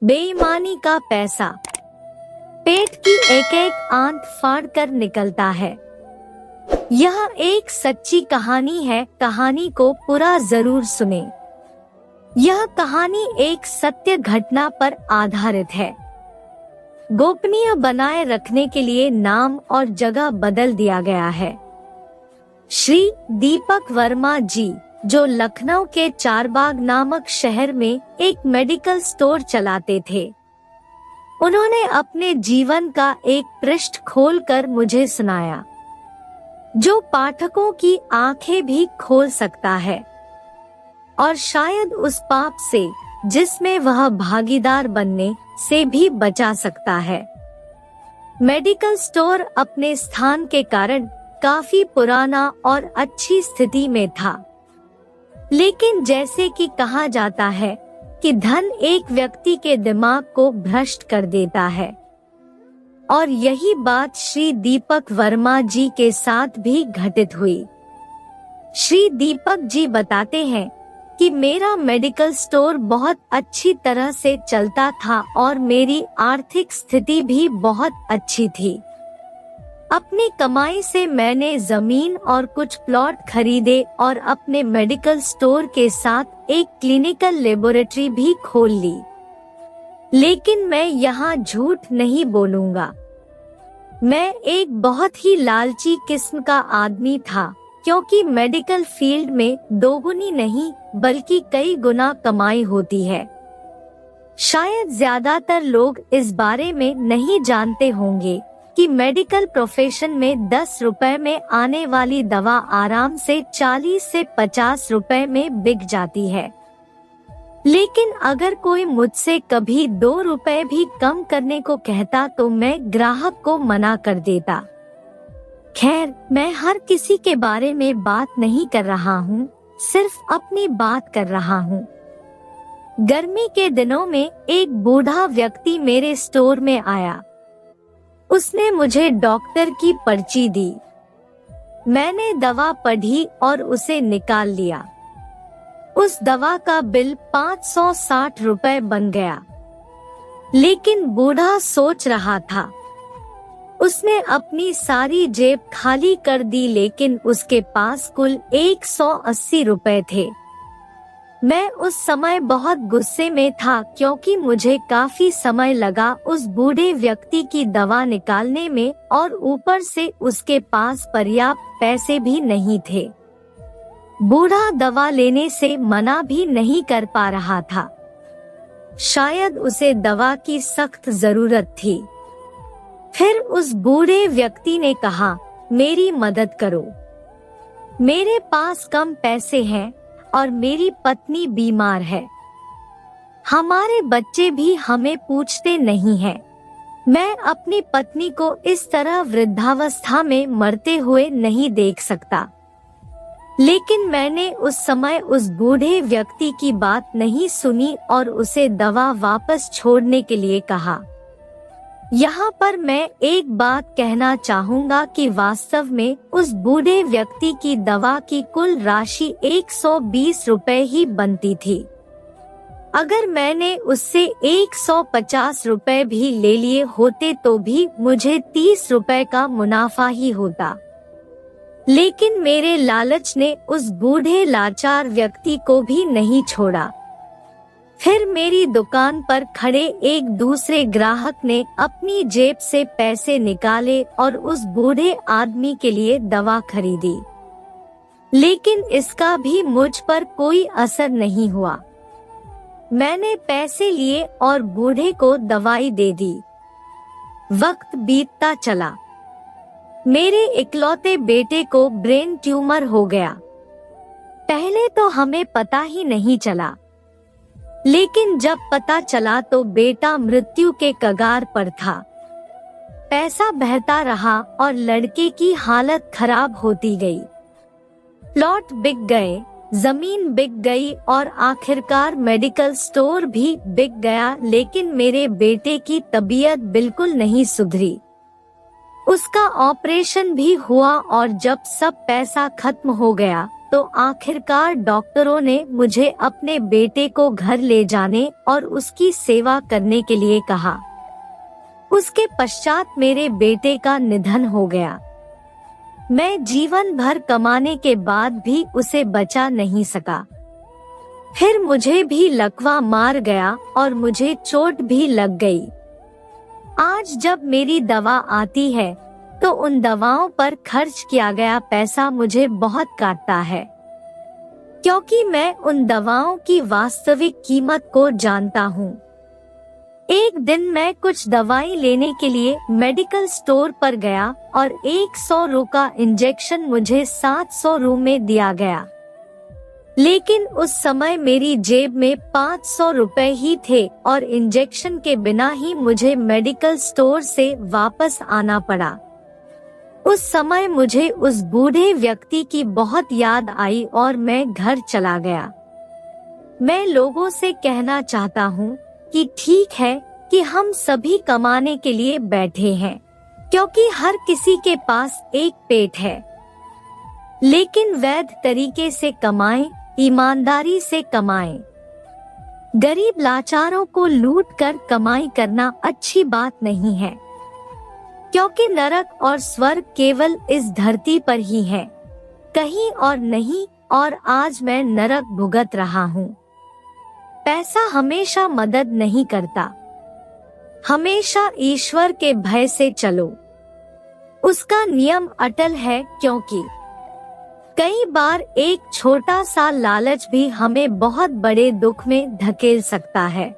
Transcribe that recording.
बेईमानी का पैसा पेट की एक एक आंत फाड़ कर निकलता है। यह एक सच्ची कहानी है, कहानी को पूरा जरूर सुने। यह कहानी एक सत्य घटना पर आधारित है। गोपनीय बनाए रखने के लिए नाम और जगह बदल दिया गया है। श्री दीपक वर्मा जी, जो लखनऊ के चारबाग नामक शहर में एक मेडिकल स्टोर चलाते थे, उन्होंने अपने जीवन का एक पृष्ठ खोलकर मुझे सुनाया, जो पाठकों की आंखें भी खोल सकता है और शायद उस पाप से जिसमें वह भागीदार बनने से भी बचा सकता है। मेडिकल स्टोर अपने स्थान के कारण काफी पुराना और अच्छी स्थिति में था, लेकिन जैसे कि कहा जाता है कि धन एक व्यक्ति के दिमाग को भ्रष्ट कर देता है, और यही बात श्री दीपक वर्मा जी के साथ भी घटित हुई। श्री दीपक जी बताते हैं कि मेरा मेडिकल स्टोर बहुत अच्छी तरह से चलता था और मेरी आर्थिक स्थिति भी बहुत अच्छी थी। अपनी कमाई से मैंने जमीन और कुछ प्लॉट खरीदे और अपने मेडिकल स्टोर के साथ एक क्लिनिकल लेबोरेटरी भी खोल ली। लेकिन मैं यहाँ झूठ नहीं बोलूँगा, मैं एक बहुत ही लालची किस्म का आदमी था, क्योंकि मेडिकल फील्ड में दोगुनी नहीं बल्कि कई गुना कमाई होती है। शायद ज्यादातर लोग इस बारे में नहीं जानते होंगे कि मेडिकल प्रोफेशन में 10 रुपए में आने वाली दवा आराम से 40 से 50 रुपए में बिक जाती है। लेकिन अगर कोई मुझसे कभी 2 रुपए भी कम करने को कहता तो मैं ग्राहक को मना कर देता। खैर, मैं हर किसी के बारे में बात नहीं कर रहा हूँ, सिर्फ अपनी बात कर रहा हूँ। गर्मी के दिनों में एक बूढ़ा व्यक्ति मेरे स्टोर में आया। उसने मुझे डॉक्टर की पर्ची दी। मैंने दवा पढ़ी और उसे निकाल लिया। उस दवा का बिल 560 रुपए बन गया। लेकिन बूढ़ा सोच रहा था। उसने अपनी सारी जेब खाली कर दी, लेकिन उसके पास कुल 180 रुपए थे। मैं उस समय बहुत गुस्से में था, क्योंकि मुझे काफी समय लगा उस बूढ़े व्यक्ति की दवा निकालने में और ऊपर से उसके पास पर्याप्त पैसे भी नहीं थे। बूढ़ा दवा लेने से मना भी नहीं कर पा रहा था। शायद उसे दवा की सख्त जरूरत थी। फिर उस बूढ़े व्यक्ति ने कहा, मेरी मदद करो। मेरे पास कम पैसे हैं और मेरी पत्नी बीमार है। हमारे बच्चे भी हमें पूछते नहीं हैं। मैं अपनी पत्नी को इस तरह वृद्धावस्था में मरते हुए नहीं देख सकता। लेकिन मैंने उस समय उस बूढ़े व्यक्ति की बात नहीं सुनी और उसे दवा वापस छोड़ने के लिए कहा। यहाँ पर मैं एक बात कहना चाहूँगा कि वास्तव में उस बूढ़े व्यक्ति की दवा की कुल राशि 120 रुपए ही बनती थी। अगर मैंने उससे 150 रुपए भी ले लिए होते तो भी मुझे 30 रुपए का मुनाफा ही होता। लेकिन मेरे लालच ने उस बूढ़े लाचार व्यक्ति को भी नहीं छोड़ा। फिर मेरी दुकान पर खड़े एक दूसरे ग्राहक ने अपनी जेब से पैसे निकाले और उस बूढ़े आदमी के लिए दवा खरीदी। लेकिन इसका भी मुझ पर कोई असर नहीं हुआ। मैंने पैसे लिए और बूढ़े को दवाई दे दी। वक्त बीतता चला। मेरे इकलौते बेटे को ब्रेन ट्यूमर हो गया। पहले तो हमें पता ही नहीं चला, लेकिन जब पता चला तो बेटा मृत्यु के कगार पर था। पैसा बहता रहा और लड़के की हालत खराब होती गई। प्लॉट बिक गए, जमीन बिक गई और आखिरकार मेडिकल स्टोर भी बिक गया। लेकिन मेरे बेटे की तबीयत बिल्कुल नहीं सुधरी। उसका ऑपरेशन भी हुआ और जब सब पैसा खत्म हो गया तो तो आखिरकार डॉक्टरों ने मुझे अपने बेटे को घर ले जाने और उसकी सेवा करने के लिए कहा। उसके पश्चात मेरे बेटे का निधन हो गया। मैं जीवन भर कमाने के बाद भी उसे बचा नहीं सका। फिर मुझे भी लकवा मार गया और मुझे चोट भी लग गई। आज जब मेरी दवा आती है तो उन दवाओं पर खर्च किया गया पैसा मुझे बहुत काटता है, क्योंकि मैं उन दवाओं की वास्तविक कीमत को जानता हूँ। एक दिन मैं कुछ दवाई लेने के लिए मेडिकल स्टोर पर गया और 100 रु का इंजेक्शन मुझे 700 रु में दिया गया, लेकिन उस समय मेरी जेब में 500 रुपए ही थे और इंजेक्शन के बिना ही मुझे मेडिकल स्टोर से वापस आना पड़ा। उस समय मुझे उस बूढ़े व्यक्ति की बहुत याद आई और मैं घर चला गया। मैं लोगों से कहना चाहता हूँ कि ठीक है कि हम सभी कमाने के लिए बैठे हैं, क्योंकि हर किसी के पास एक पेट है, लेकिन वैध तरीके से कमाएं, ईमानदारी से कमाएं। गरीब लाचारों को लूट कर कमाई करना अच्छी बात नहीं है, क्योंकि नरक और स्वर्ग केवल इस धरती पर ही है, कहीं और नहीं। और आज मैं नरक भुगत रहा हूँ। पैसा हमेशा मदद नहीं करता। हमेशा ईश्वर के भय से चलो, उसका नियम अटल है, क्योंकि कई बार एक छोटा सा लालच भी हमें बहुत बड़े दुख में धकेल सकता है।